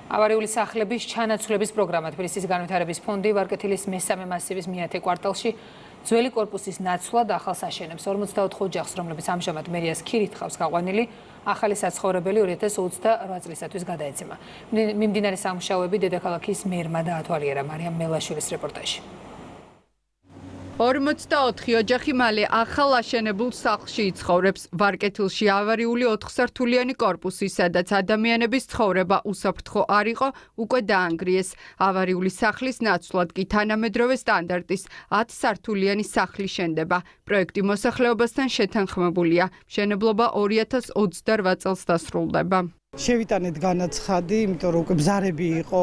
ავარიული სახლების ჩანაცვლების პროგრამა თბილისის განვითარების ფონდი ვარკეთილის მესამე მასივის მეათე კვარტალში ძველი კორპუსის ნაცვლად ახალს აშენებს. 44 ოჯახს, რომლებიც ამჟამად მერიას ქირით ხავს გაყვანილი, ახალი საცხოვრებელი 2028 წლისათვის გადაეცემა. მიმდინარე სამუშაოები დედაქალაქის მერმა დაათვალიერა. მარიამ მელაშვილის რეპორტაჟი. 44 ოჯახი მალე ახალ აშენებულ სახლში იცხოვრებს. ვარკეთილში ავარიული 4 სართულიანი კორპუსი, სადაც ადამიანების ცხოვრება უსაფრთხო არ იყო, უკვე დაანგრიეს. ავარიული სახლის ნაცვლად კი თანამედროვე სტანდარტის 10 სართულიანი სახლი შენდება. პროექტი მოსახლეობასთან შეთანხმებულია. მშენებლობა 2028 წელს დასრულდება. შევიტანეთ განაცხადი, იმიტომ რომ უკვე ბზარები იყო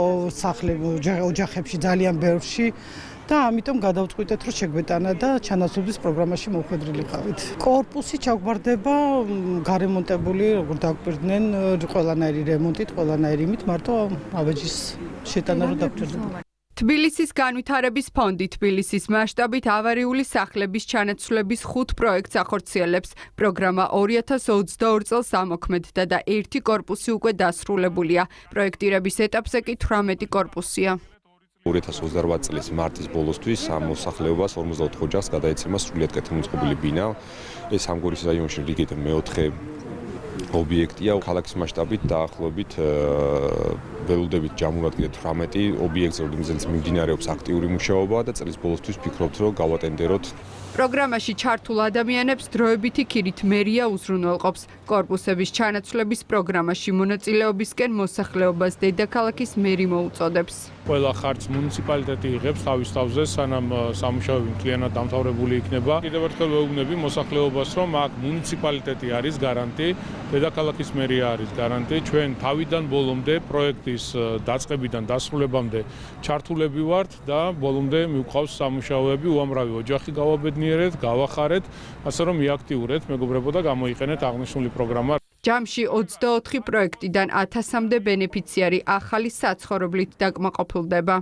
ოჯახებში ძალიან ბევრში. და ამიტომ გადავწყვიტეთ, რომ შეგვეტანა და ჩანაცვლების პროგრამაში მოხვედრილი ხავით. კორპუსი ჩაგვარდება გარემონტებული, როგორ დაგვირდნენ, ყველანაირი რემონტით, ყველანაირი იმით, მარტო ავეჯის შეტანა რომ დაგვჭირდება. თბილისის განვითარების ფონდი თბილისის მასშტაბით ავარიული სახლების ჩანაცვლების 5 პროექტს ახორციელებს. პროგრამა 2022 წელს ამოქმედდა და 1 კორპუსი უკვე დასრულებულია. პროექტირების ეტაპზე კი 18 კორპუსია. 2028 წლის მარტის ბოლოსთვის ამ მოსახლეობას 44 ოჯახს გადაეცემა სრულიად კეთილმოწყობილი ბინა. ეს ამგორის რაიონში რიგით მეოთხე ობიექტია. ქალაქის მასშტაბით დაახლოებით ველოდებით ჯამურად კიდე 18 ობიექტზე, რომელზეც მიმდინარეობს აქტიური მუშაობა და წლის ბოლოსთვის ვფიქრობთ, რომ გავატენდეროთ. პროგრამაში ჩართულ ადამიანებს დროებითი ქირით მერია უზრუნველყოფს. კორპუსების ჩანაცვლების პროგრამაში მონაწილეობისკენ მოსახლეობას დედაქალაქის მერი მოუწოდებს. ყველა ხარჯს მუნიციპალიტეტი იღებს თავის თავზე, სანამ სამუშაოები მთლიანად დამთავრებული იქნება. კიდევ ერთხელ ვეუბნები მოსახლეობას, რომ აქ მუნიციპალიტეტი არის გარანტი, დედაქალაქის მერია არის გარანტი. ჩვენ თავიდან ბოლომდე პროექტის დაწყებიდან დასრულებამდე ჩართულები ვართ და ბოლომდე მივყავს სამუშაოები, უამრავი ოჯახი გავაბედნიერეთ, გავახარეთ, ასე რომ მიაქტიურეთ მეგობრებო და გამოიყენეთ აღნიშნული პროგრამა. ჯამში 24 პროექტიდან 1000-მდე ბენეფიციარი ახალი საცხოვრებლით დაკმაყოფილდება.